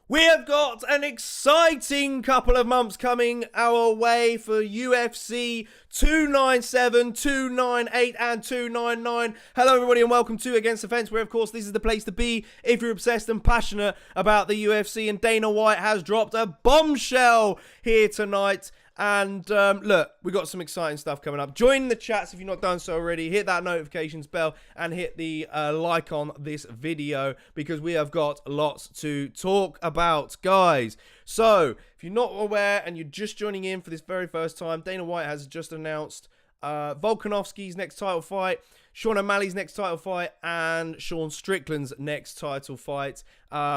We have got an exciting couple of months coming our way for UFC 297, 298 and 299. Hello everybody and welcome to Against the Fence, where of course this is the place to be if you're obsessed and passionate about the UFC. And Dana White has dropped a bombshell here tonight. And look, we got some exciting stuff coming up. Join the chats if you've not done so already. Hit that notifications bell and hit the like on this video because we have got lots to talk about, guys. So, if you're not aware and you're just joining in for this very first time, Dana White has just announced Volkanovski's next title fight, Sean O'Malley's next title fight, and Sean Strickland's next title fight.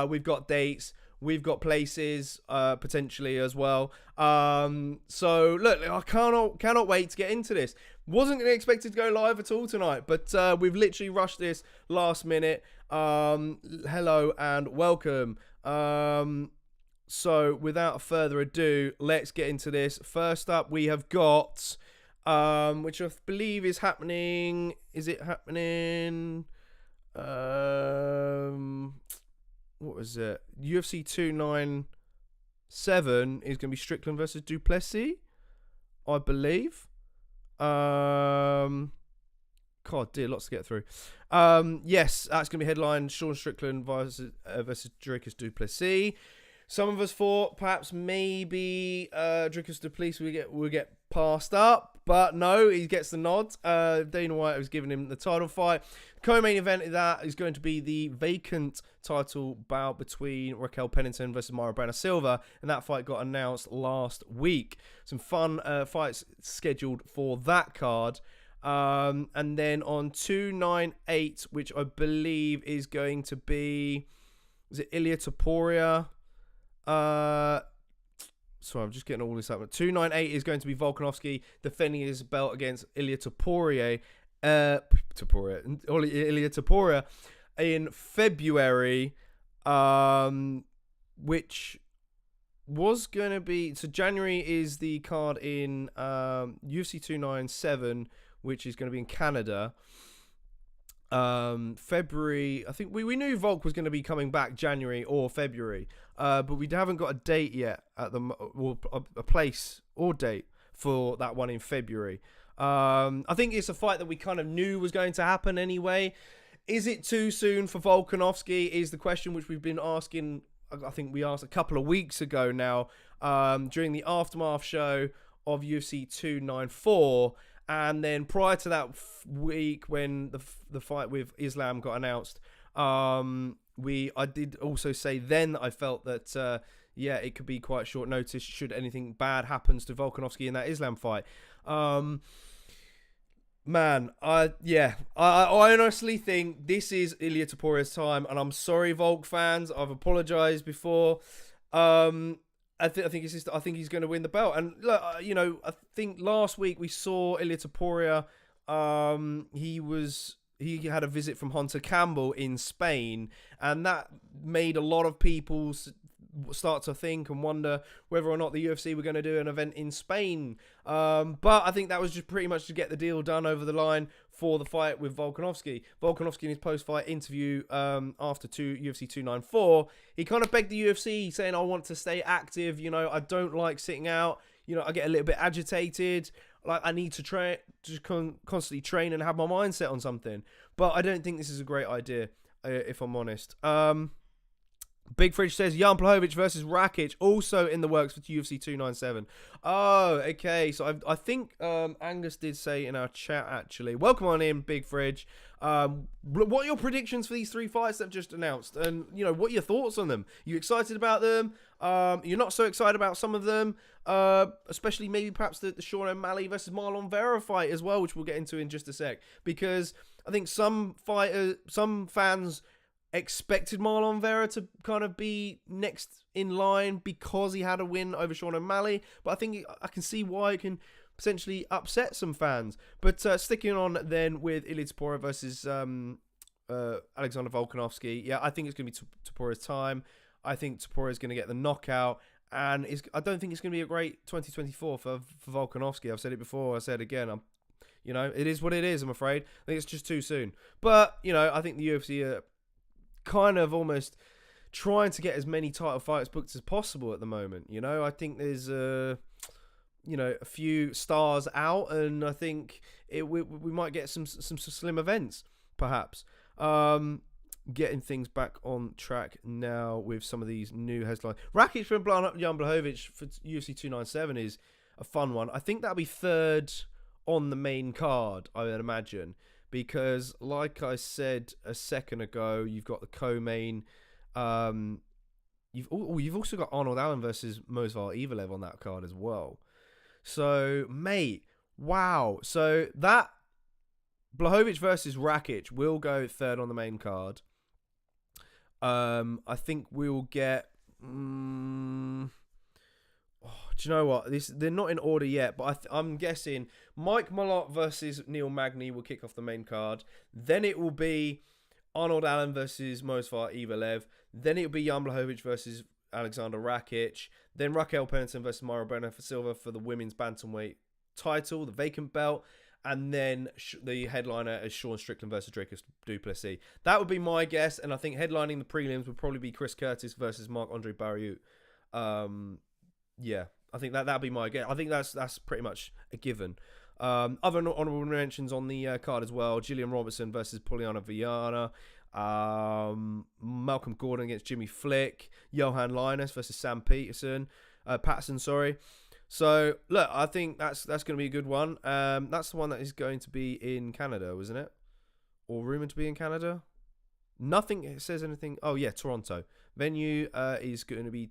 We've got dates. We've got places potentially as well. So look, I cannot wait to get into this. Wasn't expected to go live at all tonight, but we've literally rushed this last minute. Hello and welcome. So without further ado, let's get into this. First up, we have got, which I believe is happening. Is it happening? What was it? UFC 297 is going to be Strickland versus Plessis, I believe. God, dear, lots to get through. Yes, that's going to be headline Sean Strickland versus Dricus du Plessis. Some of us thought perhaps maybe Dricus du Plessis will get passed up, but no, he gets the nod. Dana White was giving him the title fight. Co-main event of that is going to be the vacant title bout between Raquel Pennington versus Mayra Bueno Silva, and that fight got announced last week. Some fun fights scheduled for that card. And then on 298, which I believe is going to be, is it Ilia Topuria? Sorry, I'm just getting all this up. 298 is going to be Volkanovski defending his belt against Ilia Topuria. Ilia Topuria in February, which was going to be... So January is the card in UFC 297, which is going to be in Canada. February, I think we knew Volk was going to be coming back January or February, but we haven't got a date yet at or a place or date for that one in February. I think it's a fight that we kind of knew was going to happen anyway. Is it too soon for Volkanovski is the question which we've been asking. I think we asked a couple of weeks ago now, during the Aftermath show of UFC 294. And then prior to that week, when the fight with Islam got announced, I did also say then that I felt that it could be quite short notice should anything bad happens to Volkanovski in that Islam fight. Man, I honestly think this is Ilia Topuria's time, and I'm sorry, Volk fans. I've apologized before. I think he's going to win the belt. And look, I think last week we saw Ilia Topuria. He had a visit from Hunter Campbell in Spain, and that made a lot of people start to think and wonder whether or not the UFC were going to do an event in Spain. But I think that was just pretty much to get the deal done over the line for the fight with Volkanovski. Volkanovski in his post-fight interview after UFC 294, he kind of begged the UFC, saying, I want to stay active, I don't like sitting out, I get a little bit agitated, like I need to constantly train and have my mind set on something. But I don't think this is a great idea, if I'm honest. Big Fridge says Jan Blachowicz versus Rakic also in the works for UFC 297. Oh, okay. So I think Angus did say in our chat, actually. Welcome on in, Big Fridge. What are your predictions for these three fights that I've just announced? And, what are your thoughts on them? Are you excited about them? You're not so excited about some of them, especially maybe perhaps the Sean O'Malley versus Marlon Vera fight as well, which we'll get into in just a sec. Because I think some fans expected Marlon Vera to kind of be next in line because he had a win over Sean O'Malley, but I think I can see why it can potentially upset some fans. But sticking on then with Ilia Topuria versus Alexander Volkanovski, yeah, I think it's going to be Topuria's time. I think Topuria is going to get the knockout, and I don't think it's going to be a great 2024 for Volkanovski. I've said it before, I said it again. It is what it is, I'm afraid. I think it's just too soon. But, I think the UFC are kind of almost trying to get as many title fights booked as possible at the moment. You know, I think there's a few stars out, and I think we might get some slim events, perhaps. Getting things back on track now with some of these new headlines. Rakic for Jan Blachowicz for UFC 297 is a fun one. I think that'll be third on the main card, I would imagine, because like I said a second ago, you've got the co-main. You've also got Arnold Allen versus Movsar Evelev on that card as well. So, mate, wow. So that Blachowicz versus Rakic will go third on the main card. I think we'll get. Do you know what? They're not in order yet, but I'm guessing Mike Malott versus Neil Magny will kick off the main card. Then it will be Arnold Allen versus Movsar Evelev. Then it will be Jan Blachowicz versus Alexander Rakic. Then Raquel Pennington versus Myra Brenner for silver for the women's bantamweight title, the vacant belt. And then the headliner is Sean Strickland versus Dricus du Plessis. That would be my guess. And I think headlining the prelims would probably be Chris Curtis versus Marc-Andre Barriault. Yeah, I think that'd be my guess. I think that's pretty much a given. Other honorable mentions on the card as well: Gillian Robertson versus Poliana Viana, Malcolm Gordon against Jimmy Flick, Johan Linus versus Sam Patterson. Sorry. So look, I think that's going to be a good one. That's the one that is going to be in Canada, wasn't it? Or rumored to be in Canada? Nothing says anything. Oh yeah, Toronto. Venue is going to be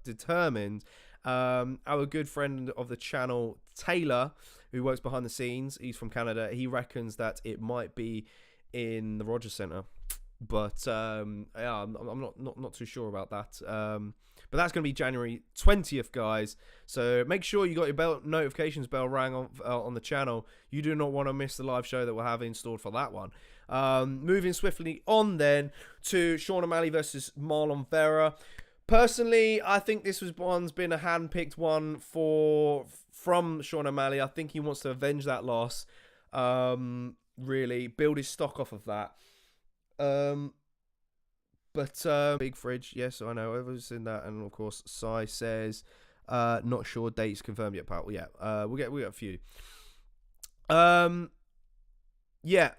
determined. Our good friend of the channel, Taylor, who works behind the scenes, he's from Canada. He reckons that it might be in the Rogers Centre, but yeah, I'm not too sure about that. But that's going to be January 20th, guys. So make sure you got your notifications bell rang on the channel. You do not want to miss the live show that we'll have installed for that one. Moving swiftly on then to Sean O'Malley versus Marlon Vera. Personally, I think this one's been a hand-picked one from Sean O'Malley. I think he wants to avenge that loss. Really build his stock off of that. But Big Fridge, yes, I know. I've seen that, and of course, Sai says, not sure dates confirmed yet, pal. Yeah, we get a few. Yeah.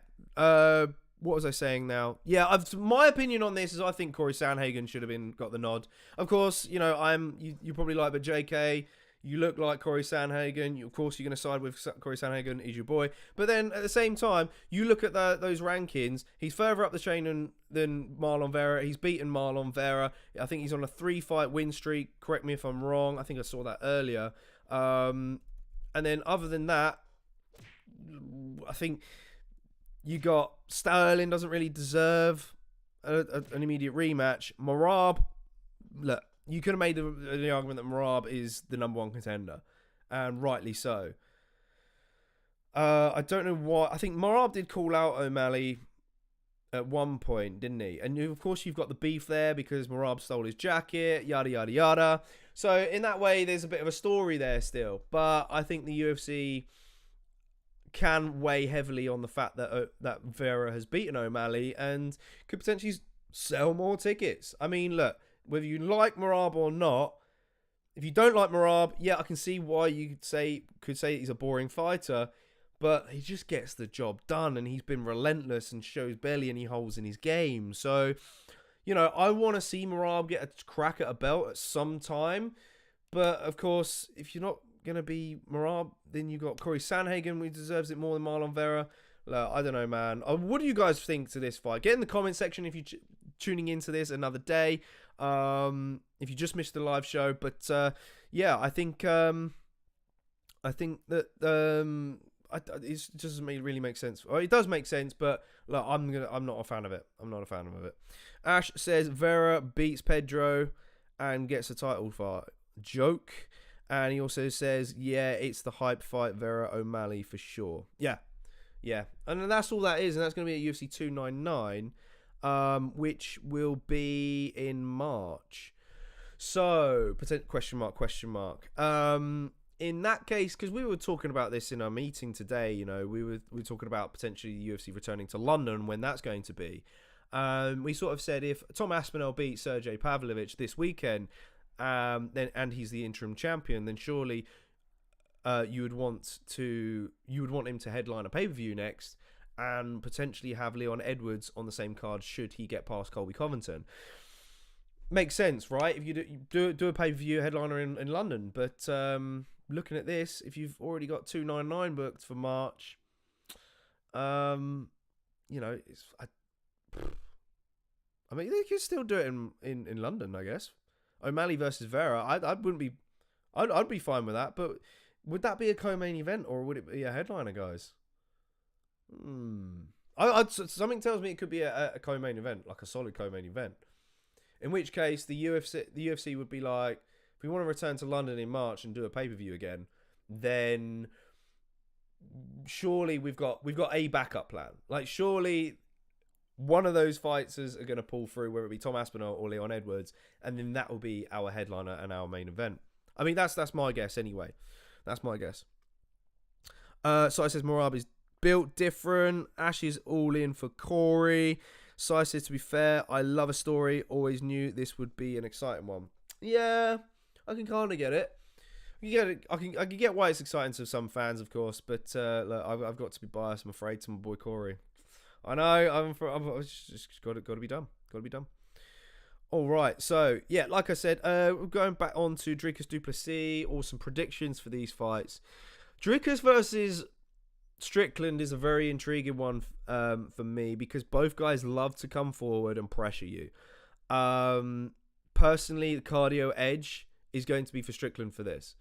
What was I saying now? Yeah, my opinion on this is I think Corey Sandhagen should have got the nod. Of course, you know you probably like, but JK, you look like Corey Sandhagen. Of course, you're going to side with Corey Sandhagen. He's your boy. But then at the same time, you look at those rankings. He's further up the chain than Marlon Vera. He's beaten Marlon Vera. I think he's on a 3-fight win streak. Correct me if I'm wrong. I think I saw that earlier. And then other than that, I think you got Sterling doesn't really deserve an immediate rematch. Merab, look, you could have made the argument that Merab is the number one contender, and rightly so. I don't know why. I think Merab did call out O'Malley at one point, didn't he? And of course, you've got the beef there because Merab stole his jacket, yada, yada, yada. So in that way, there's a bit of a story there still. But I think the UFC can weigh heavily on the fact that that Vera has beaten O'Malley and could potentially sell more tickets. I mean, look, whether you like Merab or not, if you don't like Merab, yeah, I can see why you could say he's a boring fighter, but he just gets the job done, and he's been relentless and shows barely any holes in his game. So, you know, I want to see Merab get a crack at a belt at some time, but of course, if you're not going to be Merab, then you got Corey Sandhagen, who deserves it more than Marlon Vera. Look, I don't know, man. What do you guys think to this fight? Get in the comment section if you're tuning into this another day. If you just missed the live show, but yeah, I think that it doesn't really make sense. Well, it does make sense, but look, I'm not a fan of it. I'm not a fan of it. Ash says Vera beats Pedro and gets a title fight. Joke. And he also says, yeah, it's the hype fight, Vera O'Malley for sure. Yeah. And that's all that is, and that's going to be at UFC 299. Which will be in March. So, question mark. In that case, because we were talking about this in our meeting today, you know, we were talking about potentially the UFC returning to London, when that's going to be. We sort of said if Tom Aspinall beats Sergey Pavlovich this weekend, then and he's the interim champion, then surely you would want him to headline a pay-per-view next, and potentially have Leon Edwards on the same card should he get past Colby Covington. Makes sense, right? If you do a pay-per-view headliner in London, but looking at this, if you've already got 299 booked for March, I mean, they could still do it in London, I guess. O'Malley versus Vera, I'd be fine with that, but would that be a co-main event or would it be a headliner, guys? Something tells me it could be a co-main event, like a solid co-main event. In which case, the UFC would be like, if we want to return to London in March and do a pay-per-view again, then surely we've got a backup plan. Like, surely one of those fighters are going to pull through, whether it be Tom Aspinall or Leon Edwards, and then that will be our headliner and our main event. I mean, that's my guess anyway. That's my guess. So I says Morab is built different. Ash is all in for Corey. Sai says, to be fair, I love a story. Always knew this would be an exciting one. Yeah, I can kind of get it. I can get why it's exciting to some fans, of course, but look, I've got to be biased, I'm afraid, to my boy Corey. I know, I've just got to be done. Got to be done. All right, so yeah, like I said, we're going back on to Dricus du Plessis, or some predictions for these fights. Dricus versus Strickland is a very intriguing one for me, because both guys love to come forward and pressure you. Personally, the cardio edge is going to be for Strickland for this,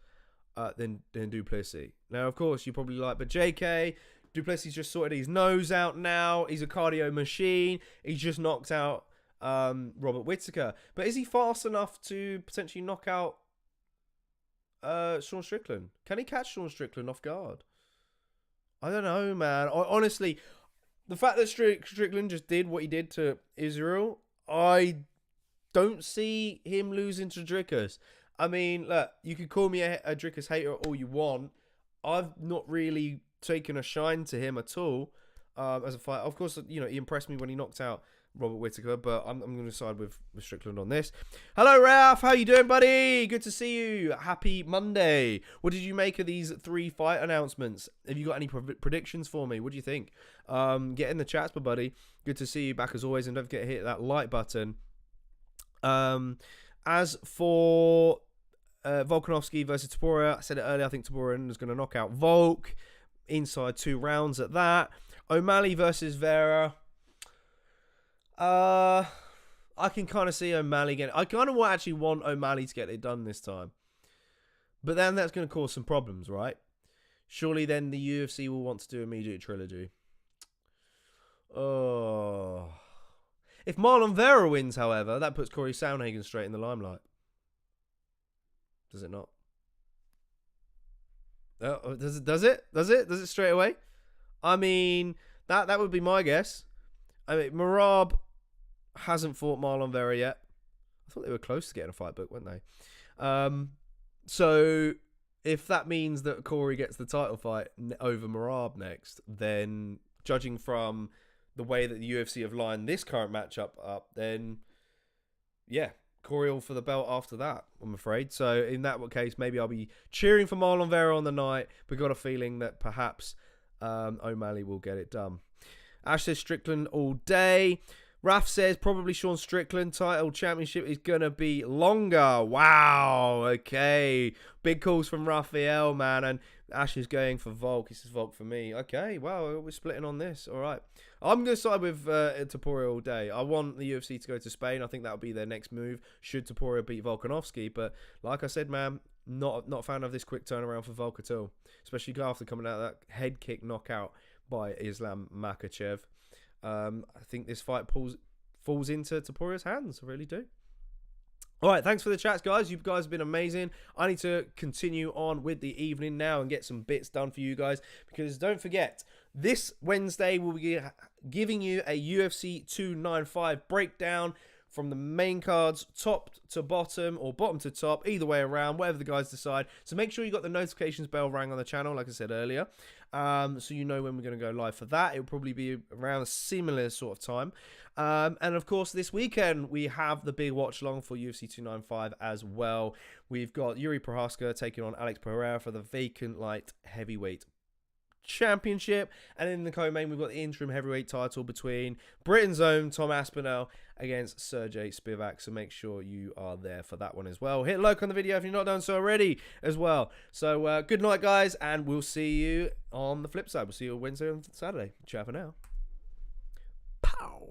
than du Plessis. Now, of course, you're probably like, but JK, du Plessis just sorted his nose out now. He's a cardio machine. He's just knocked out Robert Whittaker. But is he fast enough to potentially knock out Sean Strickland? Can he catch Sean Strickland off guard? I don't know, man. Honestly, the fact that Strickland just did what he did to Israel, I don't see him losing to Dricus. I mean, look, you can call me a Dricus hater all you want. I've not really taken a shine to him at all as a fighter. Of course, he impressed me when he knocked out Robert Whittaker, but I'm going to side with Strickland on this. Hello, Ralph. How you doing, buddy? Good to see you. Happy Monday. What did you make of these 3 fight announcements? Have you got any predictions for me? What do you think? Get in the chats, my buddy. Good to see you back as always, and don't forget to hit that like button. As for Volkanovski versus Topuria, I said it earlier, I think Topuria is going to knock out Volk inside 2 rounds at that. O'Malley versus Vera. I can kind of see O'Malley getting... I kind of actually want O'Malley to get it done this time. But then that's going to cause some problems, right? Surely then the UFC will want to do immediate trilogy. Oh. If Marlon Vera wins, however, that puts Corey Sandhagen straight in the limelight. Does it not? Does it? Does it straight away? I mean, that would be my guess. I mean, Merab hasn't fought Marlon Vera yet. I thought they were close to getting a fight book, weren't they? So if that means that Corey gets the title fight over Merab next, then judging from the way that the UFC have lined this current matchup up, then yeah, Corey will for the belt after that, I'm afraid. So in that case, maybe I'll be cheering for Marlon Vera on the night, but got a feeling that perhaps O'Malley will get it done. Ash says Strickland all day. Raf says probably Sean Strickland title championship is going to be longer. Wow. Okay. Big calls from Raphael, man. And Ash is going for Volk. He says Volk for me. Okay. Wow. We're splitting on this. All right. I'm going to side with Topuria all day. I want the UFC to go to Spain. I think that'll be their next move should Topuria beat Volkanovski. But like I said, man, not a fan of this quick turnaround for Volk at all. Especially after coming out of that head kick knockout by Islam Makhachev. I think this fight falls into Topuria's hands. I really do. All right, thanks for the chats, guys. You guys have been amazing. I need to continue on with the evening now and get some bits done for you guys, because don't forget, this Wednesday we'll be giving you a UFC 295 breakdown from the main cards, top to bottom or bottom to top, either way around, whatever the guys decide. So make sure you got the notifications bell rang on the channel, like I said earlier. So you know when we're going to go live for that. It'll probably be around a similar sort of time. And of course, this weekend we have the big watch along for UFC 295 as well. We've got Yuri Prohaska taking on Alex Pereira for the vacant light heavyweight championship, and in the co-main we've got the interim heavyweight title between Britain's own Tom Aspinall against Sergey Spivak, so make sure you are there for that one as well. Hit like on the video if you're not done so already as well. So good night guys, and we'll see you on the flip side. We'll see you Wednesday and Saturday. Ciao for now. Pow.